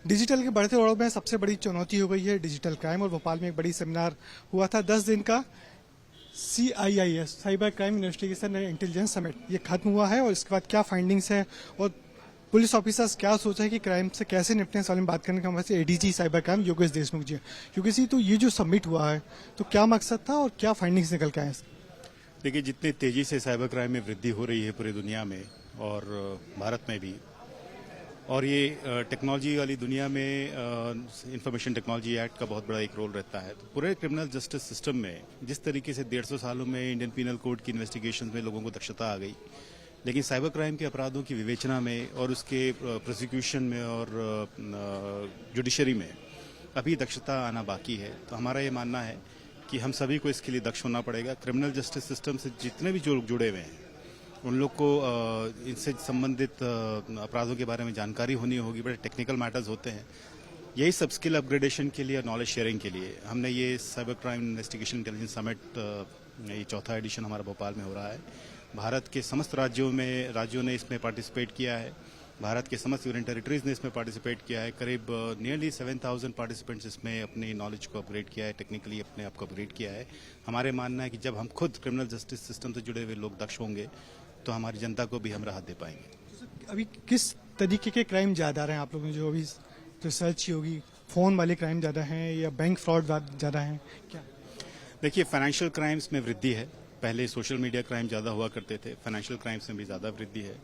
Digital के बढ़ते दौर में सबसे बड़ी चुनौती हो गई है डिजिटल क्राइम। और भोपाल में एक बड़ी सेमिनार हुआ था 10 दिन का CIIS cyber crime investigation and intelligence summit. ये खत्म हुआ है और इसके बाद क्या फाइंडिंग्स है और पुलिस ऑफिसर्स क्या सोचा है कि क्राइम से कैसे निपटें, इस बारे में बात करने का हमारे ADG cyber crime Yogesh Deshmukh ji. Yogesh ji, तो ये जो समिट हुआ है तो क्या मकसद था और क्या फाइंडिंग्स निकल के आए? देखिए, जितनी तेजी से साइबर क्राइम में वृद्धि हो रही है पूरी दुनिया में और भारत में भी, और ये टेक्नोलॉजी वाली दुनिया में इंफॉर्मेशन टेक्नोलॉजी एक्ट का बहुत बड़ा एक रोल रहता है। तो पूरे क्रिमिनल जस्टिस सिस्टम में जिस तरीके से 150 सालों में इंडियन पीनल कोड की इन्वेस्टिगेशन में लोगों को दक्षता आ गई, लेकिन साइबर क्राइम के अपराधों की विवेचना में और उसके प्रोसिक्यूशन में और जुडिशरी में अभी दक्षता आना बाकी है। तो हमारा ये मानना है कि हम सभी को इसके लिए दक्ष होना पड़ेगा। क्रिमिनल जस्टिस सिस्टम से जितने भी जो लोग जुड़े हुए हैं उन लोग को इनसे संबंधित अपराधों के बारे में जानकारी होनी होगी। बड़े टेक्निकल मैटर्स होते हैं। यही सब स्किल अपग्रेडेशन के लिए, नॉलेज शेयरिंग के लिए हमने ये cyber crime investigation intelligence summit, ये चौथा एडिशन हमारा भोपाल में हो रहा है। भारत के समस्त राज्यों ने इसमें पार्टिसिपेट किया है। भारत के समस्त यूनियन टेरिटरीज ने इसमें पार्टिसिपेट किया है। करीब नियरली 7,000 पार्टिसिपेंट्स इसमें अपनी नॉलेज को अपग्रेड किया है, टेक्निकली अपने आप को अपग्रेड किया है। हमारे मानना है कि जब हम खुद क्रिमिनल जस्टिस सिस्टम से जुड़े हुए लोग दक्ष होंगे तो हमारी जनता को भी हम राहत दे पाएंगे। अभी किस तरीके के क्राइम ज्यादा आ रहे हैं आप लोगों ने जो अभी रिसर्च होगी? फोन वाले क्राइम ज्यादा हैं या बैंक फ्रॉड ज्यादा हैं क्या? देखिए, फाइनेंशियल क्राइम्स में वृद्धि है। पहले सोशल मीडिया क्राइम ज़्यादा हुआ करते थे, फाइनेंशियल क्राइम्स में भी ज़्यादा वृद्धि है।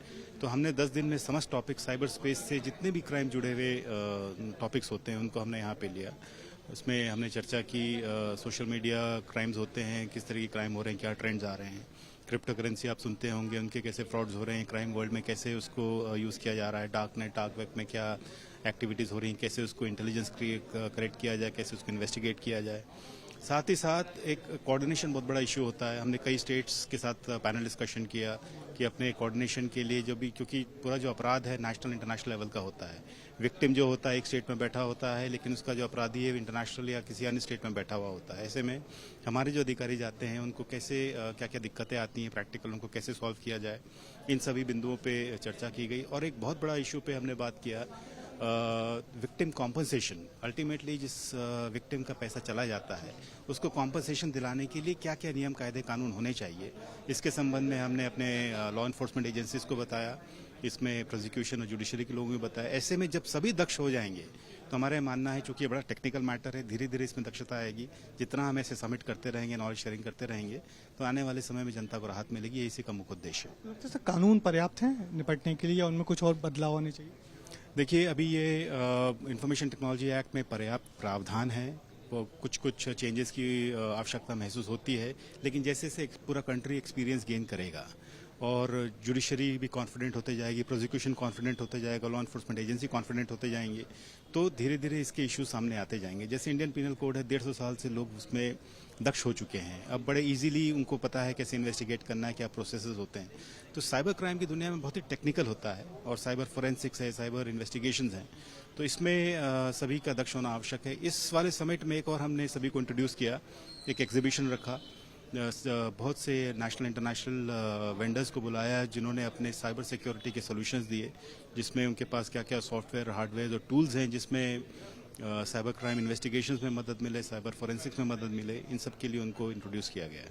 तो हमने 10 दिन में समस्त टॉपिक साइबर स्पेस से जितने भी क्राइम जुड़े हुए टॉपिक्स होते हैं उनको हमने यहाँ पे लिया। उसमें हमने चर्चा की सोशल मीडिया क्राइम्स होते हैं, किस तरह के क्राइम हो रहे हैं, क्या ट्रेंड्स आ रहे हैं। क्रिप्टो करेंसी आप सुनते होंगे, उनके कैसे फ्रॉड्स हो रहे हैं, क्राइम वर्ल्ड में कैसे उसको यूज़ किया जा रहा है, डार्क वेब में क्या एक्टिविटीज़ हो रही हैं, कैसे उसको इंटेलिजेंस करेक्ट किया जाए, कैसे उसको इन्वेस्टिगेट किया जाए। साथ ही साथ एक कोऑर्डिनेशन बहुत बड़ा इशू होता है। हमने कई स्टेट्स के साथ पैनल डिस्कशन किया कि अपने कोऑर्डिनेशन के लिए जो भी, क्योंकि पूरा जो अपराध है नेशनल इंटरनेशनल लेवल का होता है। विक्टिम जो होता है एक स्टेट में बैठा होता है, लेकिन उसका जो अपराधी है इंटरनेशनल या किसी अन्य स्टेट में बैठा हुआ होता है। ऐसे में हमारे जो अधिकारी जाते हैं उनको कैसे क्या क्या दिक्कतें आती हैं प्रैक्टिकल, उनको कैसे सॉल्व किया जाए, इन सभी बिंदुओं पर चर्चा की गई। और एक बहुत बड़ा इशू पे हमने बात किया विक्टिम कॉम्पनसेशन। अल्टीमेटली जिस विक्टिम का पैसा चला जाता है उसको कॉम्पनसेशन दिलाने के लिए क्या क्या नियम कायदे कानून होने चाहिए, इसके संबंध में हमने अपने लॉ इन्फोर्समेंट एजेंसीज को बताया। इसमें प्रोसिक्यूशन और जुडिशरी के लोगों को बताया। ऐसे में जब सभी दक्ष हो जाएंगे तो हमारा मानना है, चूंकि ये बड़ा टेक्निकल मैटर है, धीरे धीरे इसमें दक्षता आएगी। जितना हम ऐसे सबमिट करते रहेंगे, नॉलेज शेयरिंग करते रहेंगे, तो आने वाले समय में जनता को राहत मिलेगी। यही इसी का मुख्य उद्देश्य है। कानून पर्याप्त है निपटने के लिए या उनमें कुछ और बदलाव होने चाहिए? देखिए, अभी ये इंफॉर्मेशन टेक्नोलॉजी एक्ट में पर्याप्त प्रावधान है। कुछ चेंजेस की आवश्यकता महसूस होती है, लेकिन जैसे जैसे पूरा कंट्री एक्सपीरियंस गेन करेगा और जुडिशरी भी कॉन्फिडेंट होते जाएगी, प्रोसिक्यूशन कॉन्फिडेंट होते जाएगा, लॉ इन्फोर्समेंट एजेंसी कॉन्फिडेंट होते जाएंगे, तो धीरे धीरे इसके इश्यूज सामने आते जाएंगे। जैसे इंडियन पीनल कोड है, 150 साल से लोग उसमें दक्ष हो चुके हैं। अब बड़े इजीली उनको पता है कैसे इन्वेस्टिगेट करना है, क्या प्रोसेसेस होते हैं। तो साइबर क्राइम की दुनिया में बहुत ही टेक्निकल होता है और साइबर फोरेंसिक्स है, साइबर इन्वेस्टिगेशंस हैं। तो इसमें सभी का दक्ष होना आवश्यक है। इस वाले समिट में एक और हमने सभी को इंट्रोड्यूस किया, एक एग्जीबिशन रखा। बहुत से नेशनल इंटरनेशनल वेंडर्स को बुलाया जिन्होंने अपने साइबर सिक्योरिटी के सॉल्यूशंस दिए, जिसमें उनके पास क्या क्या सॉफ्टवेयर, हार्डवेयर और टूल्स हैं जिसमें साइबर क्राइम इन्वेस्टिगेशंस में मदद मिले, साइबर फोरेंसिक्स में मदद मिले। इन सब के लिए उनको इंट्रोड्यूस किया गया है।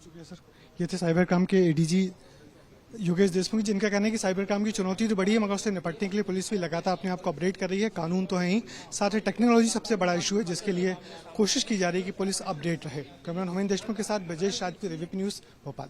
शुक्रिया सर। ये थे साइबर क्राइम के ADG योगेश देशमुख, जिनका कहना है कि साइबर क्राइम की चुनौती तो बड़ी है, मगर उससे निपटने के लिए पुलिस भी लगातार अपने आप को अपडेट कर रही है। कानून तो है ही, साथ ही टेक्नोलॉजी सबसे बड़ा इशू है, जिसके लिए कोशिश की जा रही है कि पुलिस अपडेट रहे। कैमरामैन हुमायूं देशमुख के साथ ब्रजेश राजपूत, रिव्यू न्यूज़, भोपाल।